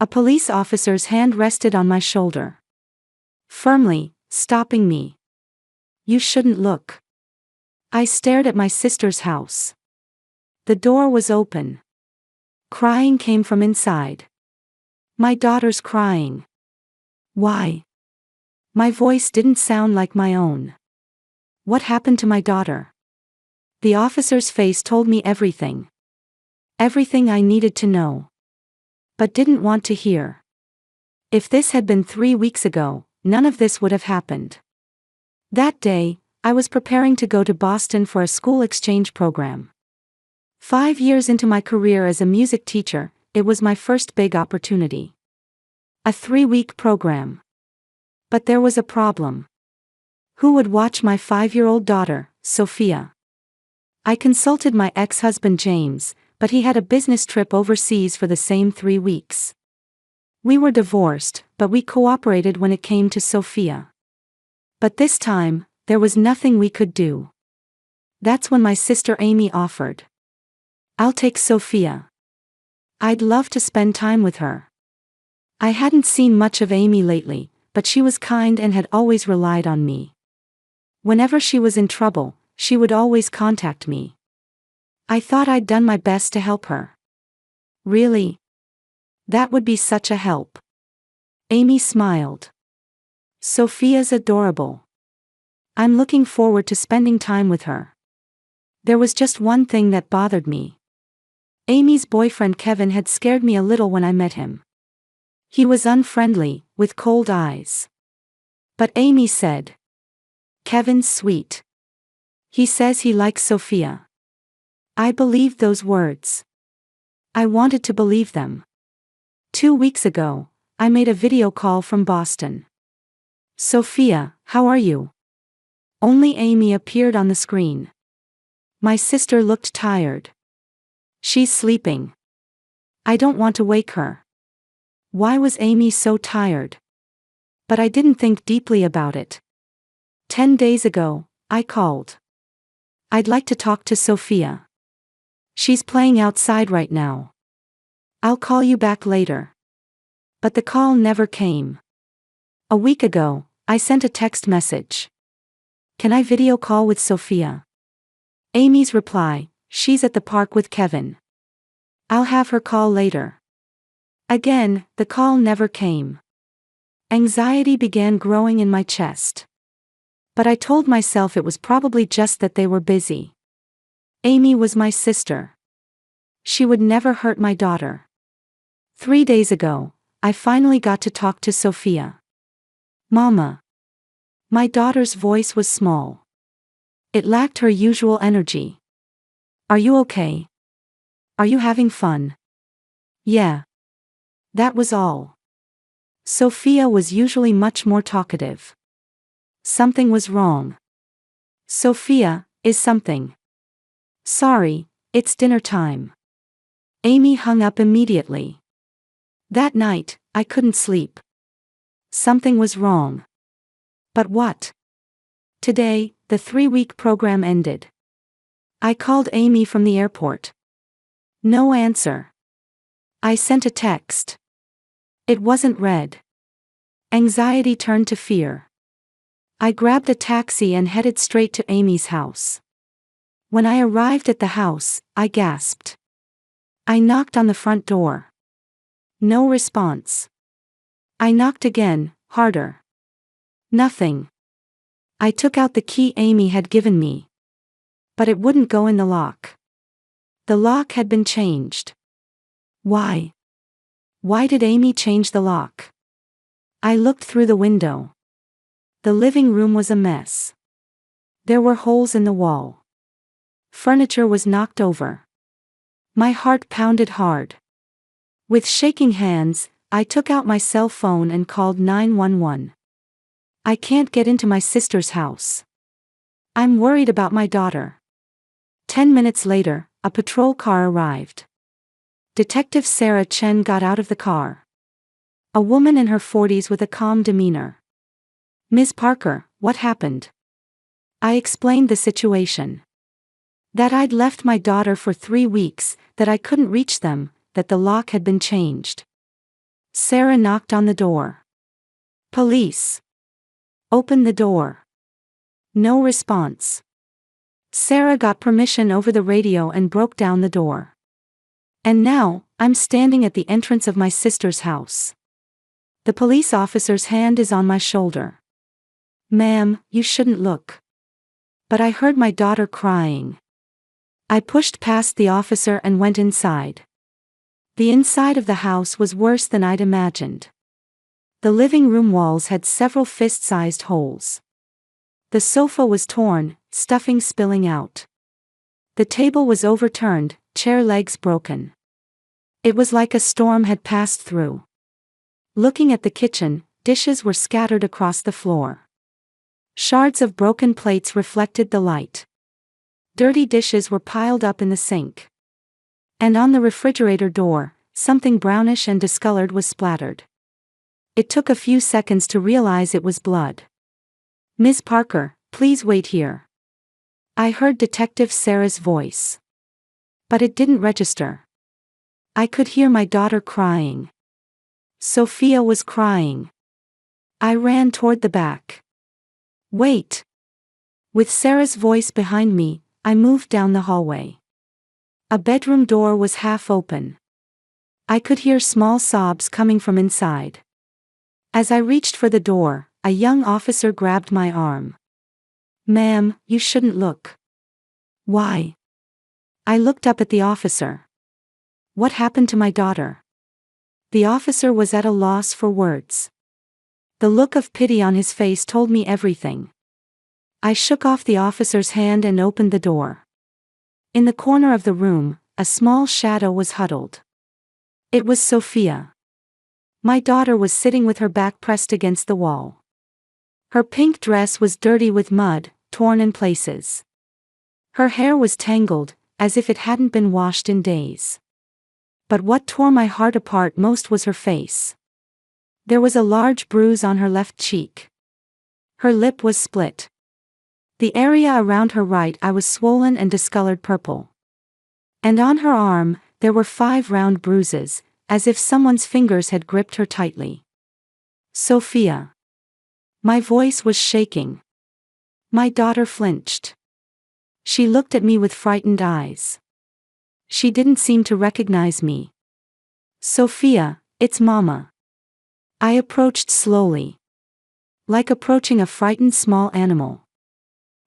A police officer's hand rested on my shoulder, firmly, stopping me. "You shouldn't look." I stared at my sister's house. The door was open. Crying came from inside. My daughter's crying. Why? My voice didn't sound like my own. What happened to my daughter? The officer's face told me everything. Everything I needed to know. But didn't want to hear. If this had been 3 weeks ago, none of this would have happened. That day, I was preparing to go to Boston for a school exchange program. 5 years into my career as a music teacher, it was my first big opportunity. A 3-week program. But there was a problem. Who would watch my 5-year-old daughter, Sophia? I consulted my ex-husband James, but he had a business trip overseas for the same 3 weeks. We were divorced, but we cooperated when it came to Sophia. But this time, there was nothing we could do. That's when my sister Amy offered. "I'll take Sophia. I'd love to spend time with her." I hadn't seen much of Amy lately, but she was kind and had always relied on me. Whenever she was in trouble, she would always contact me. I thought I'd done my best to help her. "Really? That would be such a help." Amy smiled. "Sophia's adorable. I'm looking forward to spending time with her." There was just one thing that bothered me. Amy's boyfriend Kevin had scared me a little when I met him. He was unfriendly, with cold eyes. But Amy said, "Kevin's sweet. He says he likes Sophia." I believed those words. I wanted to believe them. 2 weeks ago, I made a video call from Boston. "Sophia, how are you?" Only Amy appeared on the screen. My sister looked tired. "She's sleeping. I don't want to wake her." Why was Amy so tired? But I didn't think deeply about it. 10 days ago, I called. "I'd like to talk to Sophia. She's playing outside right now. I'll call you back later." But the call never came. A week ago, I sent a text message. "Can I video call with Sophia?" Amy's reply, "She's at the park with Kevin. I'll have her call later." Again, the call never came. Anxiety began growing in my chest. But I told myself it was probably just that they were busy. Amy was my sister. She would never hurt my daughter. 3 days ago, I finally got to talk to Sophia. "Mama." My daughter's voice was small. It lacked her usual energy. "Are you okay? Are you having fun?" "Yeah." That was all. Sophia was usually much more talkative. Something was wrong. "Sophia, is something?" "Sorry, it's dinner time." Amy hung up immediately. That night, I couldn't sleep. Something was wrong. But what? Today, the 3-week program ended. I called Amy from the airport. No answer. I sent a text. It wasn't read. Anxiety turned to fear. I grabbed a taxi and headed straight to Amy's house. When I arrived at the house, I gasped. I knocked on the front door. No response. I knocked again, harder. Nothing. I took out the key Amy had given me. But it wouldn't go in the lock. The lock had been changed. Why? Why did Amy change the lock? I looked through the window. The living room was a mess. There were holes in the wall. Furniture was knocked over. My heart pounded hard. With shaking hands, I took out my cell phone and called 911. I can't get into my sister's house. I'm worried about my daughter. 10 minutes later, a patrol car arrived. Detective Sarah Chen got out of the car. A woman in her 40s with a calm demeanor. "Ms. Parker, what happened?" I explained the situation. That I'd left my daughter for 3 weeks, that I couldn't reach them, that the lock had been changed. Sarah knocked on the door. Police. Open the door. No response. Sarah got permission over the radio and broke down the door. And now, I'm standing at the entrance of my sister's house. The police officer's hand is on my shoulder. Ma'am, you shouldn't look. But I heard my daughter crying. I pushed past the officer and went inside. The inside of the house was worse than I'd imagined. The living room walls had several fist-sized holes. The sofa was torn, stuffing spilling out. The table was overturned, chair legs broken. It was like a storm had passed through. Looking at the kitchen, dishes were scattered across the floor. Shards of broken plates reflected the light. Dirty dishes were piled up in the sink. And on the refrigerator door, something brownish and discolored was splattered. It took a few seconds to realize it was blood. Miss Parker, please wait here. I heard Detective Sarah's voice. But it didn't register. I could hear my daughter crying. Sophia was crying. I ran toward the back. Wait. With Sarah's voice behind me, I moved down the hallway. A bedroom door was half open. I could hear small sobs coming from inside. As I reached for the door, a young officer grabbed my arm. Ma'am, you shouldn't look. Why? I looked up at the officer. What happened to my daughter? The officer was at a loss for words. The look of pity on his face told me everything. I shook off the officer's hand and opened the door. In the corner of the room, a small shadow was huddled. It was Sophia. My daughter was sitting with her back pressed against the wall. Her pink dress was dirty with mud, torn in places. Her hair was tangled, as if it hadn't been washed in days. But what tore my heart apart most was her face. There was a large bruise on her left cheek. Her lip was split. The area around her right eye was swollen and discolored purple. And on her arm, there were 5 round bruises, as if someone's fingers had gripped her tightly. Sophia. My voice was shaking. My daughter flinched. She looked at me with frightened eyes. She didn't seem to recognize me. Sophia, it's Mama. I approached slowly. Like approaching a frightened small animal.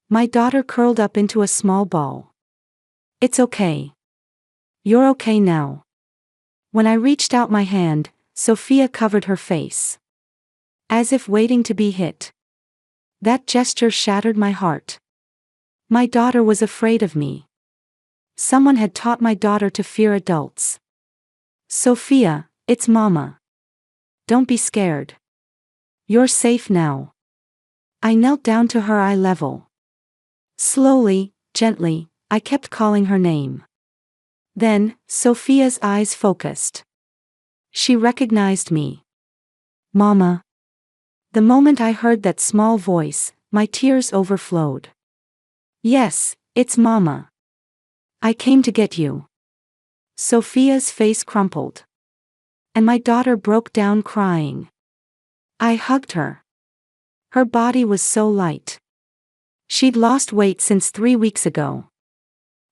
My daughter curled up into a small ball. It's okay. You're okay now. When I reached out my hand, Sophia covered her face. As if waiting to be hit. That gesture shattered my heart. My daughter was afraid of me. Someone had taught my daughter to fear adults. Sophia, it's Mama. Don't be scared. You're safe now. I knelt down to her eye level. Slowly, gently, I kept calling her name. Then, Sophia's eyes focused. She recognized me. Mama. The moment I heard that small voice, my tears overflowed. Yes, it's Mama. I came to get you. Sophia's face crumpled. And my daughter broke down crying. I hugged her. Her body was so light. She'd lost weight since 3 weeks ago.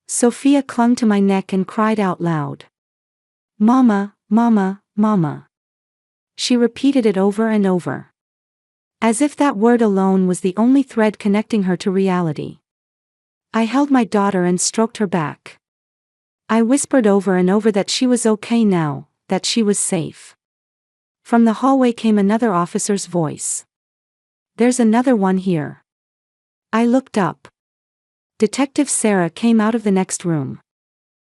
Sophia clung to my neck and cried out loud. Mama, Mama, Mama. She repeated it over and over. As if that word alone was the only thread connecting her to reality. I held my daughter and stroked her back. I whispered over and over that she was okay now, that she was safe. From the hallway came another officer's voice. There's another one here. I looked up. Detective Sarah came out of the next room.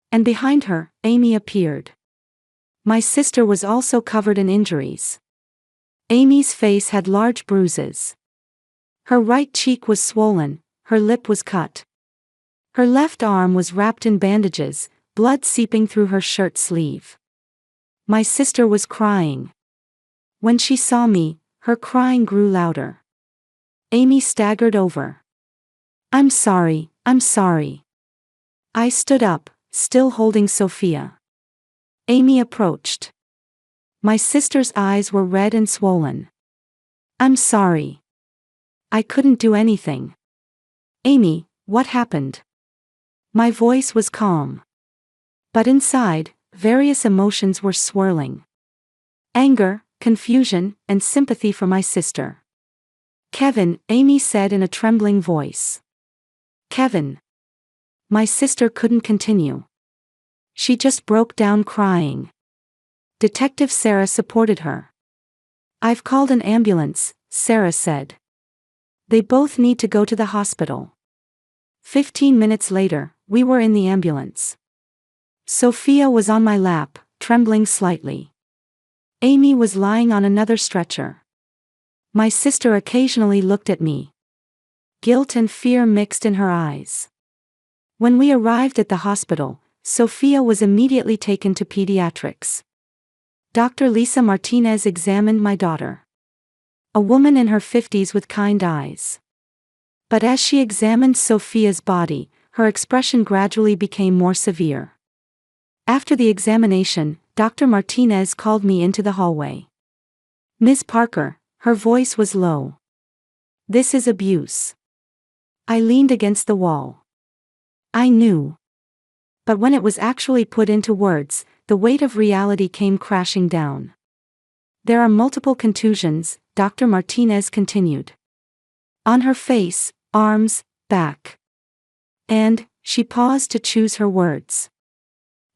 And behind her, Amy appeared. My sister was also covered in injuries. Amy's face had large bruises. Her right cheek was swollen, her lip was cut. Her left arm was wrapped in bandages, blood seeping through her shirt sleeve. My sister was crying. When she saw me, her crying grew louder. Amy staggered over. I'm sorry, I'm sorry. I stood up, still holding Sophia. Amy approached. My sister's eyes were red and swollen. I'm sorry. I couldn't do anything. Amy, what happened? My voice was calm. But inside, various emotions were swirling. Anger, confusion, and sympathy for my sister. Kevin, Amy said in a trembling voice. Kevin. My sister couldn't continue. She just broke down crying. Detective Sarah supported her. I've called an ambulance, Sarah said. They both need to go to the hospital. 15 minutes later, we were in the ambulance. Sophia was on my lap, trembling slightly. Amy was lying on another stretcher. My sister occasionally looked at me. Guilt and fear mixed in her eyes. When we arrived at the hospital, Sophia was immediately taken to pediatrics. Dr. Lisa Martinez examined my daughter. A woman in her 50s with kind eyes. But as she examined Sophia's body, her expression gradually became more severe. After the examination, Dr. Martinez called me into the hallway. Ms. Parker, her voice was low. This is abuse. I leaned against the wall. I knew. But when it was actually put into words, the weight of reality came crashing down. There are multiple contusions, Dr. Martinez continued. On her face, arms, back. And, she paused to choose her words.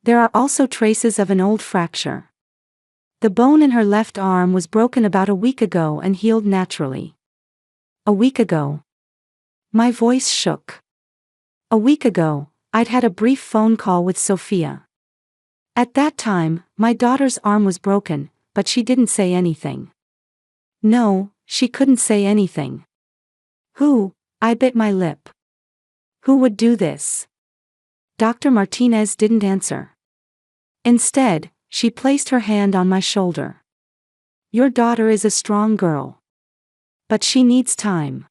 There are also traces of an old fracture. The bone in her left arm was broken about a week ago and healed naturally. A week ago. My voice shook. A week ago, I'd had a brief phone call with Sophia. At that time, my daughter's arm was broken, but she didn't say anything. No, she couldn't say anything. Who? I bit my lip. Who would do this? Dr. Martinez didn't answer. Instead, she placed her hand on my shoulder. Your daughter is a strong girl. But she needs time.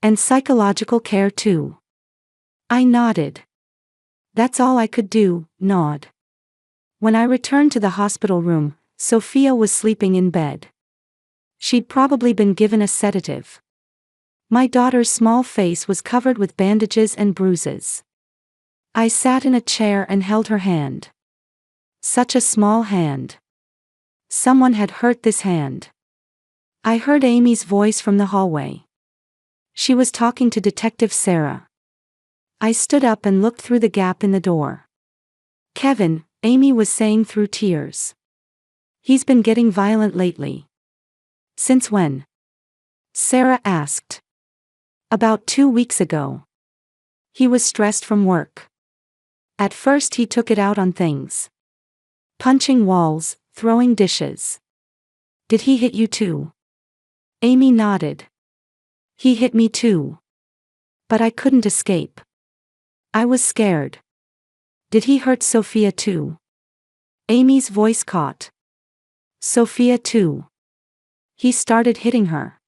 And psychological care too. I nodded. That's all I could do, nod. When I returned to the hospital room, Sophia was sleeping in bed. She'd probably been given a sedative. My daughter's small face was covered with bandages and bruises. I sat in a chair and held her hand. Such a small hand. Someone had hurt this hand. I heard Amy's voice from the hallway. She was talking to Detective Sarah. I stood up and looked through the gap in the door. Kevin, Amy was saying through tears. He's been getting violent lately. Since when? Sarah asked. About 2 weeks ago. He was stressed from work. At first he took it out on things. Punching walls, throwing dishes. Did he hit you too? Amy nodded. He hit me too. But I couldn't escape. I was scared. Did he hurt Sophia too? Amy's voice caught. Sophia too. He started hitting her.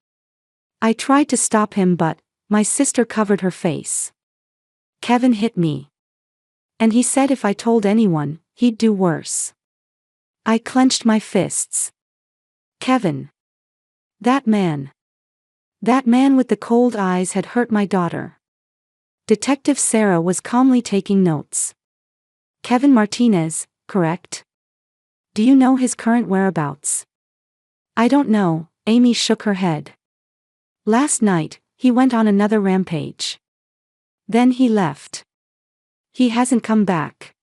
I tried to stop him but, my sister covered her face. Kevin hit me. And he said if I told anyone, he'd do worse. I clenched my fists. Kevin. That man. That man with the cold eyes had hurt my daughter. Detective Sarah was calmly taking notes. Kevin Martinez, correct? Do you know his current whereabouts? I don't know, Amy shook her head. Last night, he went on another rampage. Then he left. He hasn't come back.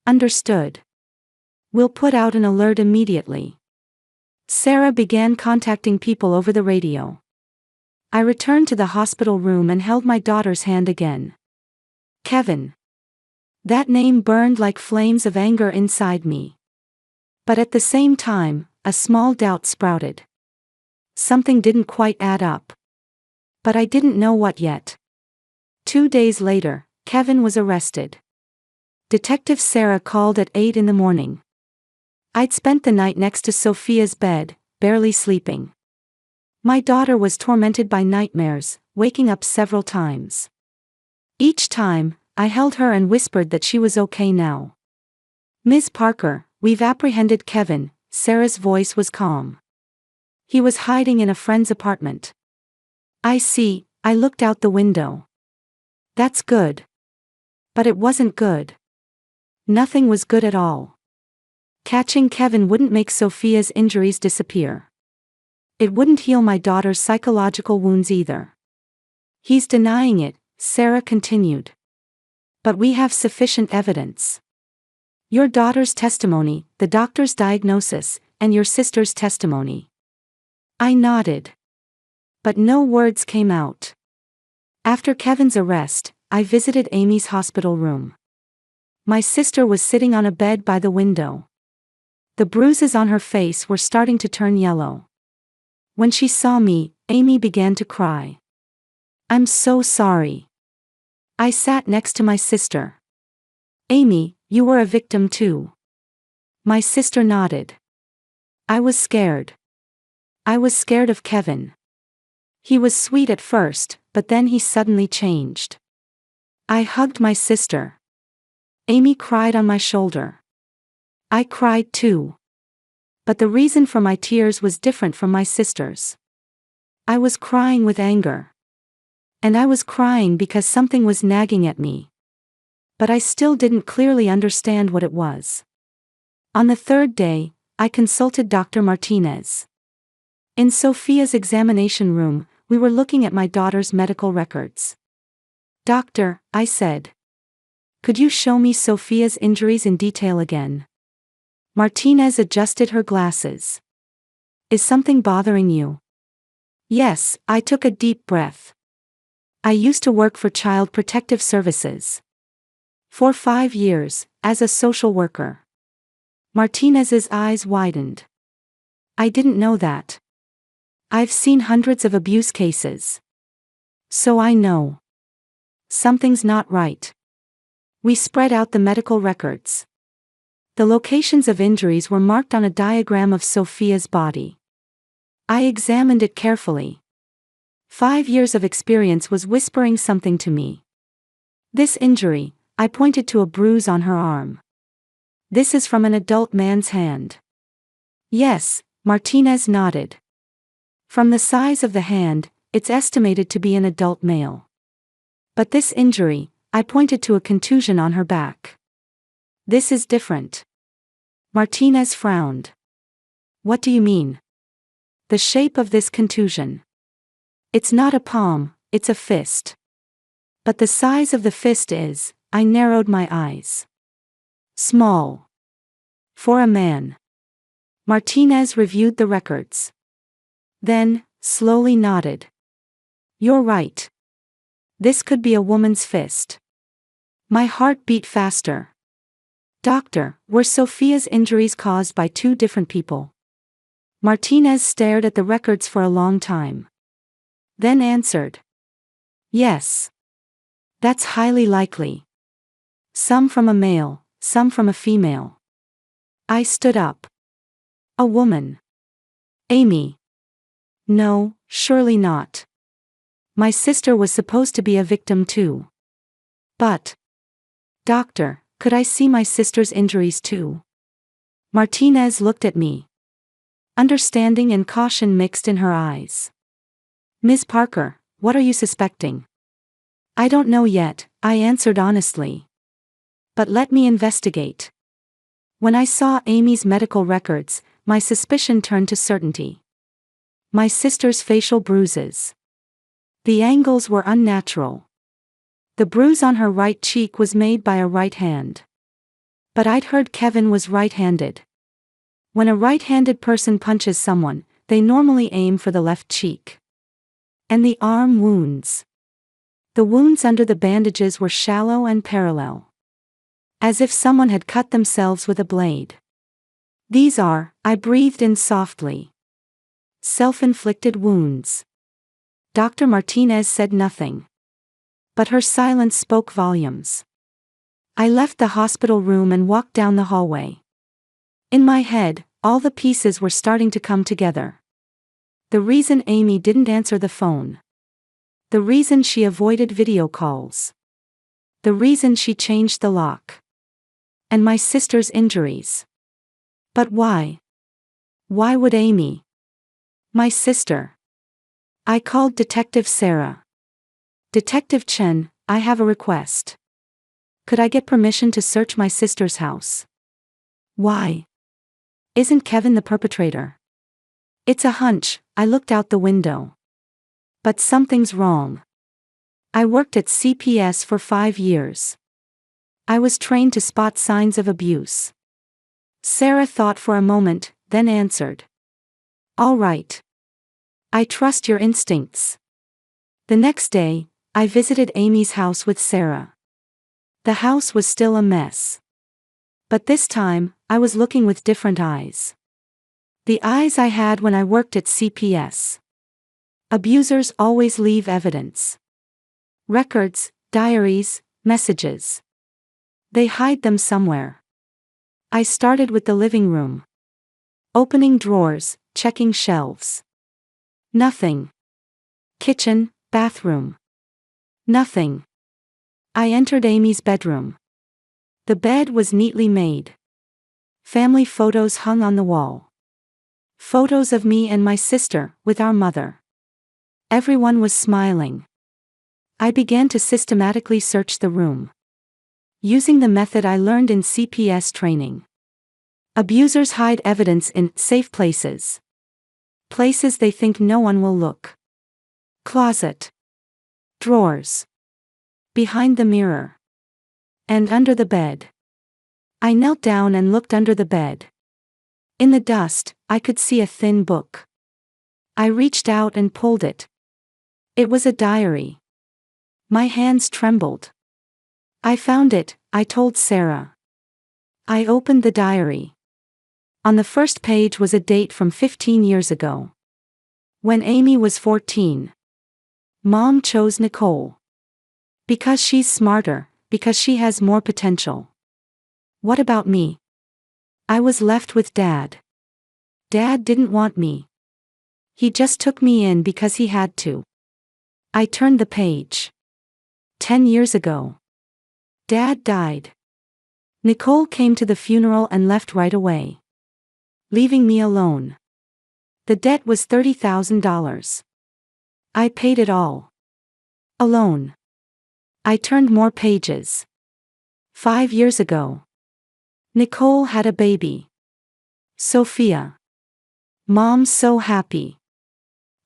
Understood. We'll put out an alert immediately. Sarah began contacting people over the radio. I returned to the hospital room and held my daughter's hand again. Kevin. That name burned like flames of anger inside me. But at the same time, a small doubt sprouted. Something didn't quite add up. But I didn't know what yet. 2 days later, Kevin was arrested. Detective Sarah called at 8 in the morning. I'd spent the night next to Sophia's bed, barely sleeping. My daughter was tormented by nightmares, waking up several times. Each time, I held her and whispered that she was okay now. Ms. Parker, we've apprehended Kevin, Sarah's voice was calm. He was hiding in a friend's apartment. I see, I looked out the window. That's good. But it wasn't good. Nothing was good at all. Catching Kevin wouldn't make Sophia's injuries disappear. It wouldn't heal my daughter's psychological wounds either. He's denying it, Sarah continued. But we have sufficient evidence. Your daughter's testimony, the doctor's diagnosis, and your sister's testimony. I nodded. But no words came out. After Kevin's arrest, I visited Amy's hospital room. My sister was sitting on a bed by the window. The bruises on her face were starting to turn yellow. When she saw me, Amy began to cry. I'm so sorry. I sat next to my sister. Amy, you were a victim too. My sister nodded. I was scared. I was scared of Kevin. He was sweet at first, but then he suddenly changed. I hugged my sister. Amy cried on my shoulder. I cried too. But the reason for my tears was different from my sister's. I was crying with anger. And I was crying because something was nagging at me. But I still didn't clearly understand what it was. On the third day, I consulted Dr. Martinez. In Sophia's examination room, we were looking at my daughter's medical records. Doctor, I said. Could you show me Sophia's injuries in detail again? Martinez adjusted her glasses. Is something bothering you? Yes, I took a deep breath. I used to work for Child Protective Services. For 5 years, as a social worker. Martinez's eyes widened. I didn't know that. I've seen hundreds of abuse cases. So I know. Something's not right. We spread out the medical records. The locations of injuries were marked on a diagram of Sophia's body. I examined it carefully. 5 years of experience was whispering something to me. This injury, I pointed to a bruise on her arm. This is from an adult man's hand. Yes, Martinez nodded. From the size of the hand, it's estimated to be an adult male. But this injury, I pointed to a contusion on her back. This is different. Martinez frowned. What do you mean? The shape of this contusion. It's not a palm, it's a fist. But the size of the fist is, I narrowed my eyes. Small. For a man. Martinez reviewed the records. Then, slowly nodded. You're right. This could be a woman's fist. My heart beat faster. Doctor, were Sophia's injuries caused by 2 different people? Martinez stared at the records for a long time. Then answered. Yes. That's highly likely. Some from a male, some from a female. I stood up. A woman. Amy. No, surely not. My sister was supposed to be a victim too. But. Doctor, could I see my sister's injuries too? Martinez looked at me. Understanding and caution mixed in her eyes. Ms. Parker, what are you suspecting? I don't know yet, I answered honestly. But let me investigate. When I saw Amy's medical records, my suspicion turned to certainty. My sister's facial bruises. The angles were unnatural. The bruise on her right cheek was made by a right hand. But I'd heard Kevin was right-handed. When a right-handed person punches someone, they normally aim for the left cheek. And the arm wounds. The wounds under the bandages were shallow and parallel. As if someone had cut themselves with a blade. These are, I breathed in softly. Self-inflicted wounds. Dr. Martinez said nothing. But her silence spoke volumes. I left the hospital room and walked down the hallway. In my head, all the pieces were starting to come together. The reason Amy didn't answer the phone. The reason she avoided video calls. The reason she changed the lock. And my sister's injuries. But why? Why would Amy? My sister. I called Detective Sarah. Detective Chen, I have a request. Could I get permission to search my sister's house? Why? Isn't Kevin the perpetrator? It's a hunch, I looked out the window. But something's wrong. I worked at CPS for 5 years. I was trained to spot signs of abuse. Sarah thought for a moment, then answered. All right. I trust your instincts. The next day, I visited Amy's house with Sarah. The house was still a mess. But this time, I was looking with different eyes. The eyes I had when I worked at CPS. Abusers always leave evidence. Records, diaries, messages. They hide them somewhere. I started with the living room. Opening drawers, checking shelves. Nothing. Kitchen, bathroom. Nothing. I entered Amy's bedroom. The bed was neatly made. Family photos hung on the wall. Photos of me and my sister, with our mother. Everyone was smiling. I began to systematically search the room. Using the method I learned in CPS training. Abusers hide evidence in safe places. Places they think no one will look. Closet. Drawers. Behind the mirror. And under the bed. I knelt down and looked under the bed. In the dust, I could see a thin book. I reached out and pulled it. It was a diary. My hands trembled. I found it, I told Sarah. I opened the diary. On the first page was a date from 15 years ago. When Amy was 14. Mom chose Nicole. Because she's smarter, because she has more potential. What about me? I was left with Dad. Dad didn't want me. He just took me in because he had to. I turned the page. 10 years ago. Dad died. Nicole came to the funeral and left right away. Leaving me alone. The debt was $30,000. I paid it all. Alone. I turned more pages. 5 years ago. Nicole had a baby. Sophia. Mom's so happy.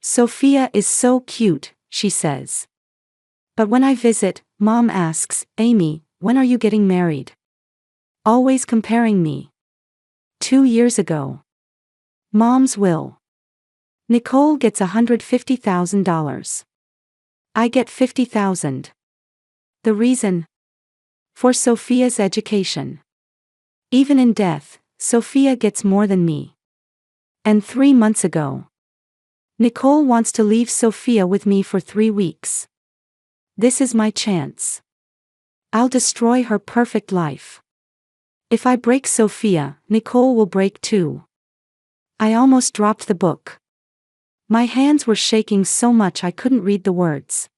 Sophia is so cute, she says. But when I visit, Mom asks, Amy, when are you getting married? Always comparing me. 2 years ago. Mom's will. Nicole gets $150,000. I get $50,000. The reason? For Sophia's education. Even in death, Sophia gets more than me. And 3 months ago. Nicole wants to leave Sophia with me for 3 weeks. This is my chance. I'll destroy her perfect life. If I break Sophia, Nicole will break too. I almost dropped the book. My hands were shaking so much I couldn't read the words.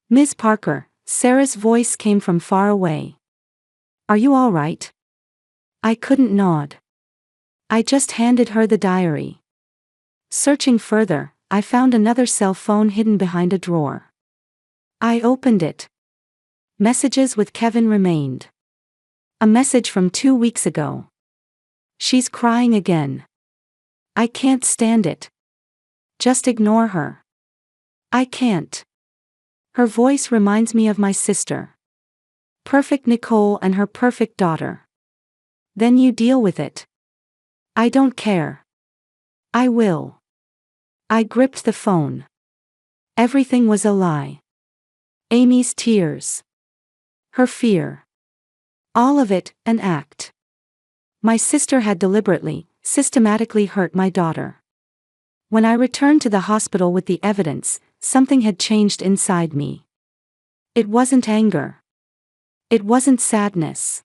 Ms. Parker, Sarah's voice came from far away. Are you all right? I couldn't nod. I just handed her the diary. Searching further, I found another cell phone hidden behind a drawer. I opened it. Messages with Kevin remained. A message from 2 weeks ago. She's crying again. I can't stand it. Just ignore her. I can't. Her voice reminds me of my sister. Perfect Nicole and her perfect daughter. Then you deal with it. I don't care. I will. I gripped the phone. Everything was a lie. Amy's tears. Her fear. All of it, an act. My sister had deliberately, systematically hurt my daughter. When I returned to the hospital with the evidence, something had changed inside me. It wasn't anger. It wasn't sadness.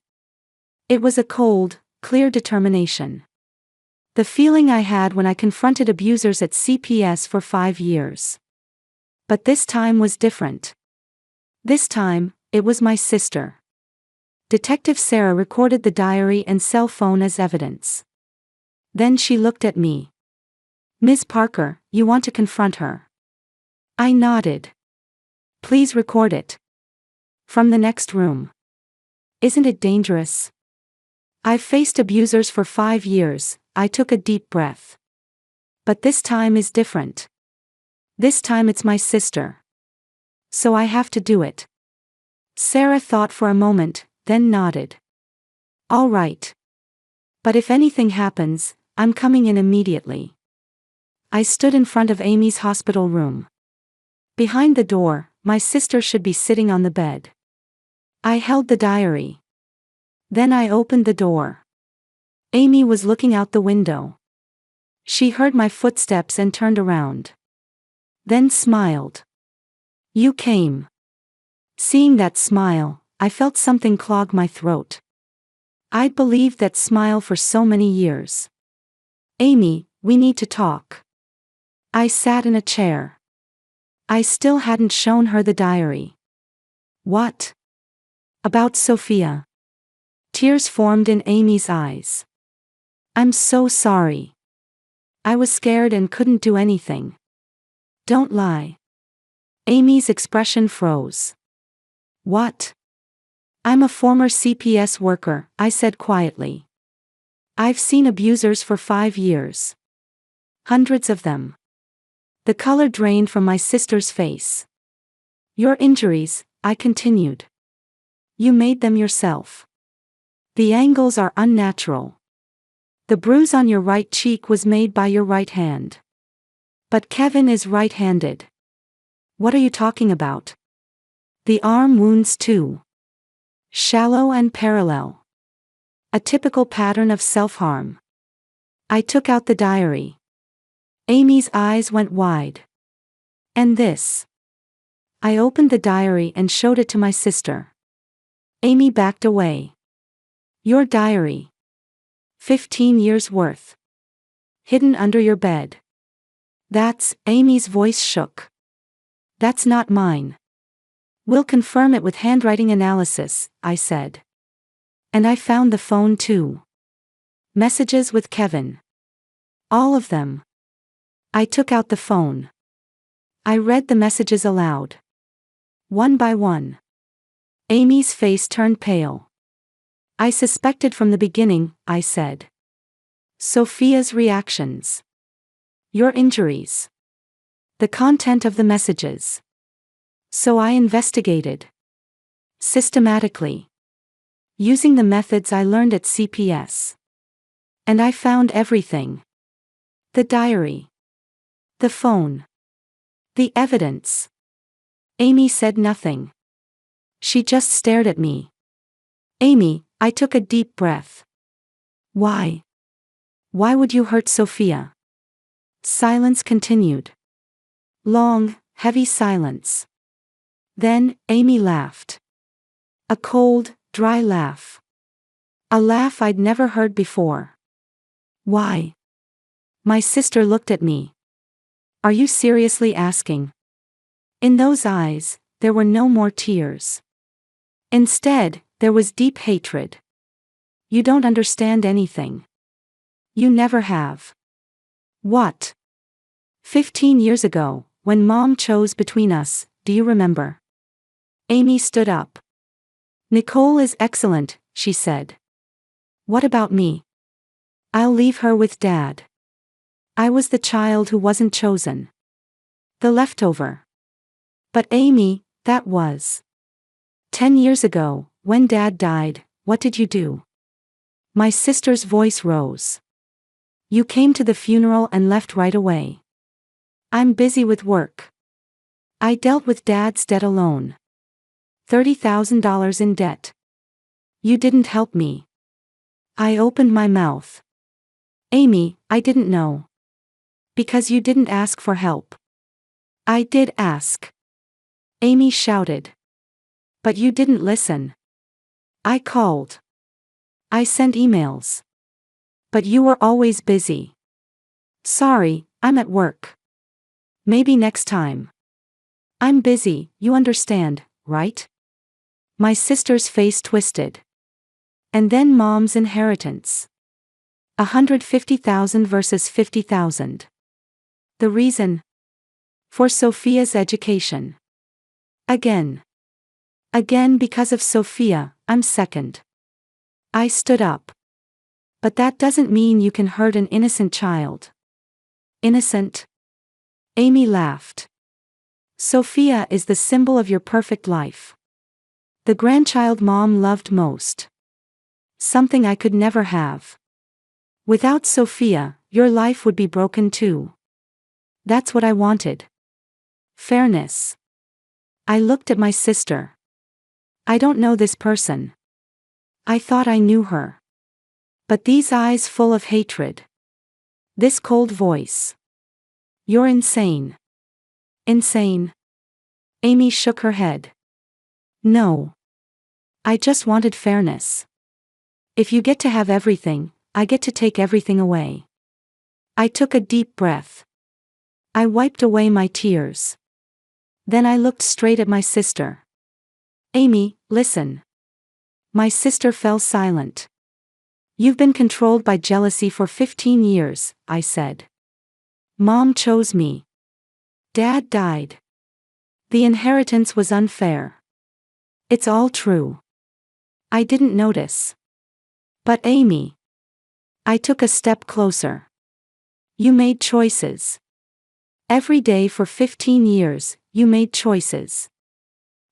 It was a cold, clear determination. The feeling I had when I confronted abusers at CPS for 5 years. But this time was different. This time, it was my sister. Detective Sarah recorded the diary and cell phone as evidence. Then she looked at me. Ms. Parker, you want to confront her? I nodded. Please record it. From the next room. Isn't it dangerous? I've faced abusers for 5 years, I took a deep breath. But this time is different. This time it's my sister. So I have to do it. Sarah thought for a moment, then nodded. All right. But if anything happens, I'm coming in immediately. I stood in front of Amy's hospital room. Behind the door, my sister should be sitting on the bed. I held the diary. Then I opened the door. Amy was looking out the window. She heard my footsteps and turned around. Then smiled. You came. Seeing that smile, I felt something clog my throat. I'd believed that smile for so many years. Amy, we need to talk. I sat in a chair. I still hadn't shown her the diary. What? About Sophia. Tears formed in Amy's eyes. I'm so sorry. I was scared and couldn't do anything. Don't lie. Amy's expression froze. What? I'm a former CPS worker, I said quietly. I've seen abusers for 5 years. Hundreds of them. The color drained from my sister's face. Your injuries, I continued. You made them yourself. The angles are unnatural. The bruise on your right cheek was made by your right hand. But Kevin is right-handed. What are you talking about? The arm wounds too. Shallow and parallel. A typical pattern of self-harm. I took out the diary. Amy's eyes went wide. And this? I opened the diary and showed it to my sister. Amy backed away. Your diary. 15 years worth. Hidden under your bed. Amy's voice shook. That's not mine. We'll confirm it with handwriting analysis, I said. And I found the phone too. Messages with Kevin. All of them. I took out the phone. I read the messages aloud. One by one. Amy's face turned pale. I suspected from the beginning, I said. Sophia's reactions. Your injuries. The content of the messages. So I investigated. Systematically. Using the methods I learned at CPS. And I found everything. The diary. The phone. The evidence. Amy said nothing. She just stared at me. Amy, I took a deep breath. Why? Why would you hurt Sophia? Silence continued. Long, heavy silence. Then, Amy laughed. A cold, dry laugh. A laugh I'd never heard before. Why? My sister looked at me. Are you seriously asking? In those eyes, there were no more tears. Instead, there was deep hatred. You don't understand anything. You never have. What? 15 years ago, when Mom chose between us, do you remember? Amy stood up. Nicole is excellent, she said. What about me? I'll leave her with Dad. I was the child who wasn't chosen. The leftover. But Amy, that was 10 years ago, when Dad died, what did you do? My sister's voice rose. You came to the funeral and left right away. I'm busy with work. I dealt with Dad's debt alone. $30,000 in debt. You didn't help me. I opened my mouth. Amy, I didn't know. Because you didn't ask for help. I did ask. Amy shouted. But you didn't listen. I called. I sent emails. But you were always busy. Sorry, I'm at work. Maybe next time. I'm busy, you understand, right? My sister's face twisted. And then Mom's inheritance. 150,000 versus 50,000. The reason? For Sophia's education. Again. Again, because of Sophia, I'm second. I stood up. But that doesn't mean you can hurt an innocent child. Innocent? Amy laughed. Sophia is the symbol of your perfect life. The grandchild mom loved most. Something I could never have. Without Sophia, your life would be broken too. That's what I wanted. Fairness. I looked at my sister. I don't know this person. I thought I knew her. But these eyes full of hatred. This cold voice. You're insane. Insane? Amy shook her head. No. I just wanted fairness. If you get to have everything, I get to take everything away. I took a deep breath. I wiped away my tears. Then I looked straight at my sister. Amy, listen. My sister fell silent. You've been controlled by jealousy for 15 years, I said. Mom chose me. Dad died. The inheritance was unfair. It's all true. I didn't notice. But Amy. I took a step closer. You made choices. Every day for 15 years, you made choices.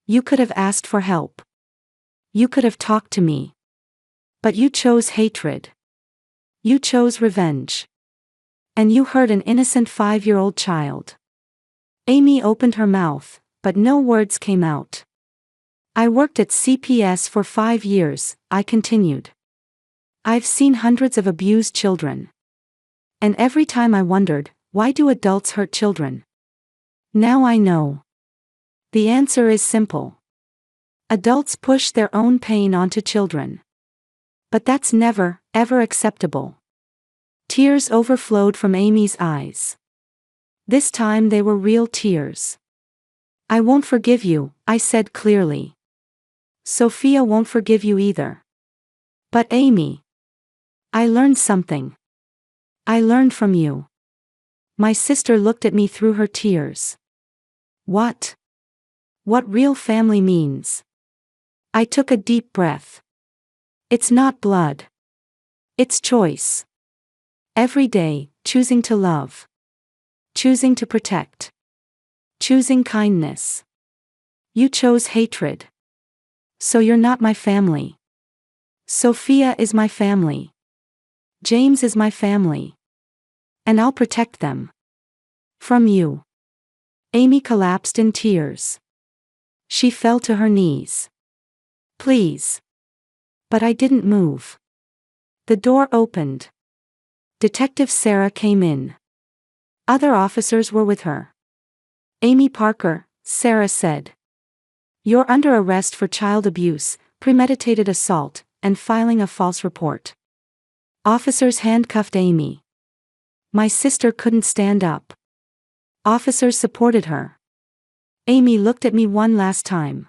You could have asked for help. You could have talked to me. But you chose hatred. You chose revenge. And you hurt an innocent 5-year-old child. Amy opened her mouth, but no words came out. I worked at CPS for 5 years, I continued. I've seen hundreds of abused children. And every time I wondered, why do adults hurt children? Now I know. The answer is simple. Adults push their own pain onto children. But that's never, ever acceptable. Tears overflowed from Amy's eyes. This time they were real tears. I won't forgive you, I said clearly. Sophia won't forgive you either. But Amy. I learned something. I learned from you. My sister looked at me through her tears. What? What real family means. I took a deep breath. It's not blood. It's choice. Every day, choosing to love. Choosing to protect. Choosing kindness. You chose hatred. So you're not my family. Sophia is my family. James is my family. And I'll protect them. From you. Amy collapsed in tears. She fell to her knees. Please. But I didn't move. The door opened. Detective Sarah came in. Other officers were with her. Amy Parker, Sarah said. You're under arrest for child abuse, premeditated assault, and filing a false report. Officers handcuffed Amy. My sister couldn't stand up. Officers supported her. Amy looked at me one last time.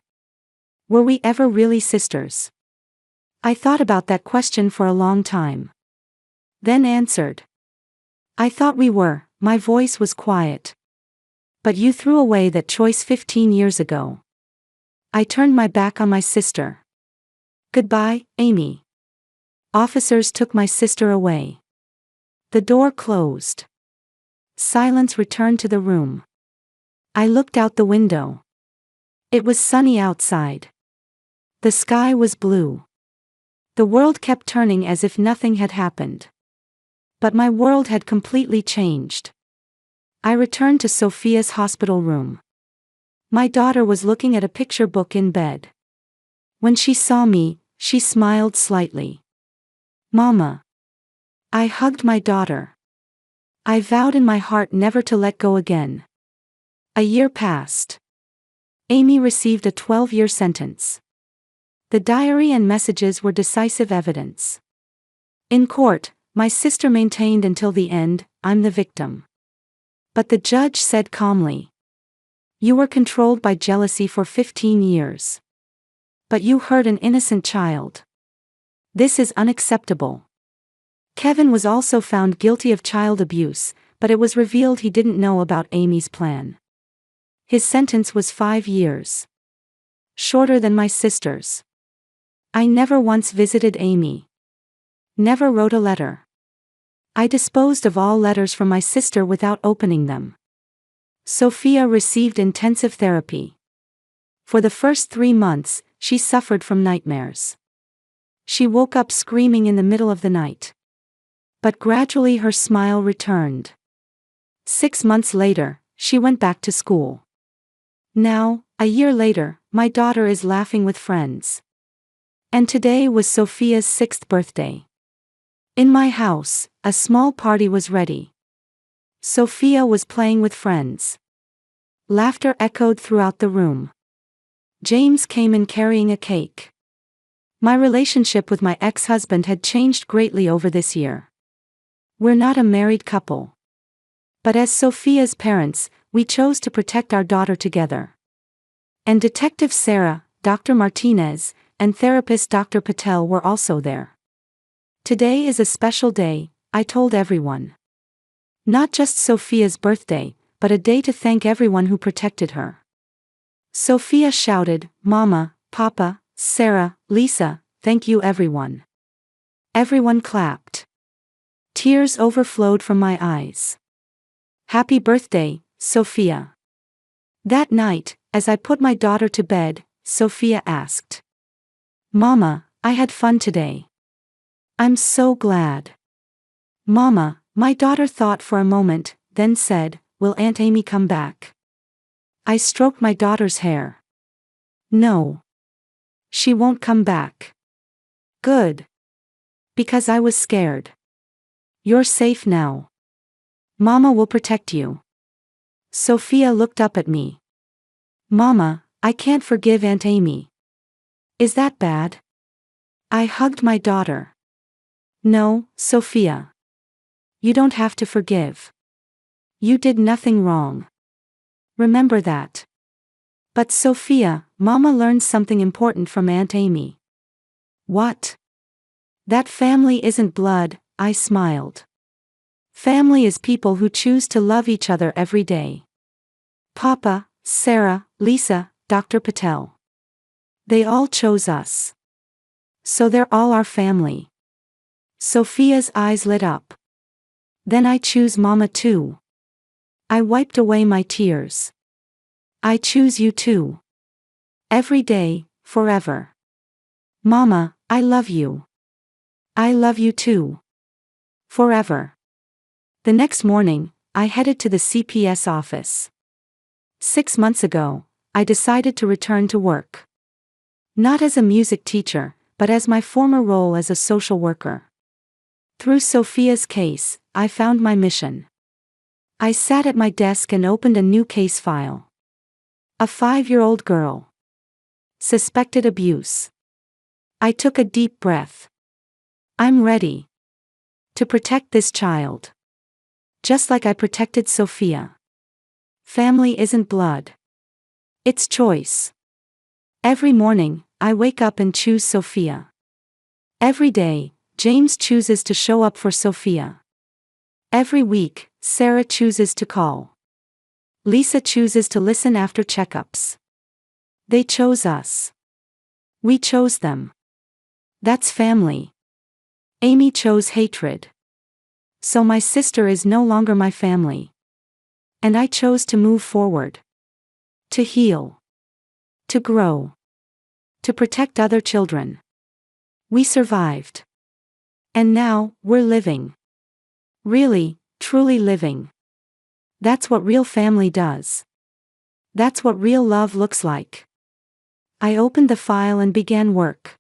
Were we ever really sisters? I thought about that question for a long time. Then answered. I thought we were, my voice was quiet. But you threw away that choice 15 years ago. I turned my back on my sister. Goodbye, Amy. Officers took my sister away. The door closed. Silence returned to the room. I looked out the window. It was sunny outside. The sky was blue. The world kept turning as if nothing had happened. But my world had completely changed. I returned to Sophia's hospital room. My daughter was looking at a picture book in bed. When she saw me, she smiled slightly. Mama. I hugged my daughter. I vowed in my heart never to let go again. A year passed. Amy received a 12-year sentence. The diary and messages were decisive evidence. In court, my sister maintained until the end, I'm the victim. But the judge said calmly. You were controlled by jealousy for 15 years. But you hurt an innocent child. This is unacceptable. Kevin was also found guilty of child abuse, but it was revealed he didn't know about Amy's plan. His sentence was 5 years. Shorter than my sister's. I never once visited Amy. Never wrote a letter. I disposed of all letters from my sister without opening them. Sophia received intensive therapy. For the first 3 months, she suffered from nightmares. She woke up screaming in the middle of the night. But gradually her smile returned. 6 months later, she went back to school. Now, a year later, my daughter is laughing with friends. And today was Sophia's 6th birthday. In my house, a small party was ready. Sophia was playing with friends. Laughter echoed throughout the room. James came in carrying a cake. My relationship with my ex-husband had changed greatly over this year. We're not a married couple. But as Sophia's parents, we chose to protect our daughter together. And Detective Sarah, Dr. Martinez, and therapist Dr. Patel were also there. Today is a special day, I told everyone. Not just Sophia's birthday, but a day to thank everyone who protected her. Sophia shouted, "Mama, Papa, Sarah, Lisa, thank you everyone." Everyone clapped. Tears overflowed from my eyes. "Happy birthday, Sophia." That night, as I put my daughter to bed, Sophia asked, "Mama, I had fun today." "I'm so glad." "Mama," my daughter thought for a moment, then said, "Will Aunt Amy come back?" I stroked my daughter's hair. "No. She won't come back." "Good. Because I was scared." "You're safe now. Mama will protect you." Sophia looked up at me. "Mama, I can't forgive Aunt Amy." "Is that bad?" I hugged my daughter. "No, Sophia. You don't have to forgive. You did nothing wrong. Remember that." "But Sophia, Mama learned something important from Aunt Amy." "What?" "That family isn't blood," I smiled. "Family is people who choose to love each other every day. Papa, Sarah, Lisa, Dr. Patel. They all chose us. So they're all our family." Sophia's eyes lit up. "Then I choose Mama too." I wiped away my tears. "I choose you too. Every day, forever. Mama, I love you. I love you too. Forever." The next morning, I headed to the CPS office. 6 months ago, I decided to return to work. Not as a music teacher, but as my former role as a social worker. Through Sophia's case, I found my mission. I sat at my desk and opened a new case file. A 5-year-old girl. Suspected abuse. I took a deep breath. I'm ready to protect this child. Just like I protected Sophia. Family isn't blood. It's choice. Every morning, I wake up and choose Sophia. Every day, James chooses to show up for Sophia. Every week, Sarah chooses to call. Lisa chooses to listen after checkups. They chose us. We chose them. That's family. Amy chose hatred. So my sister is no longer my family. And I chose to move forward. To heal. To grow. To protect other children. We survived. And now, we're living. Really, truly living. That's what real family does. That's what real love looks like. I opened the file and began work.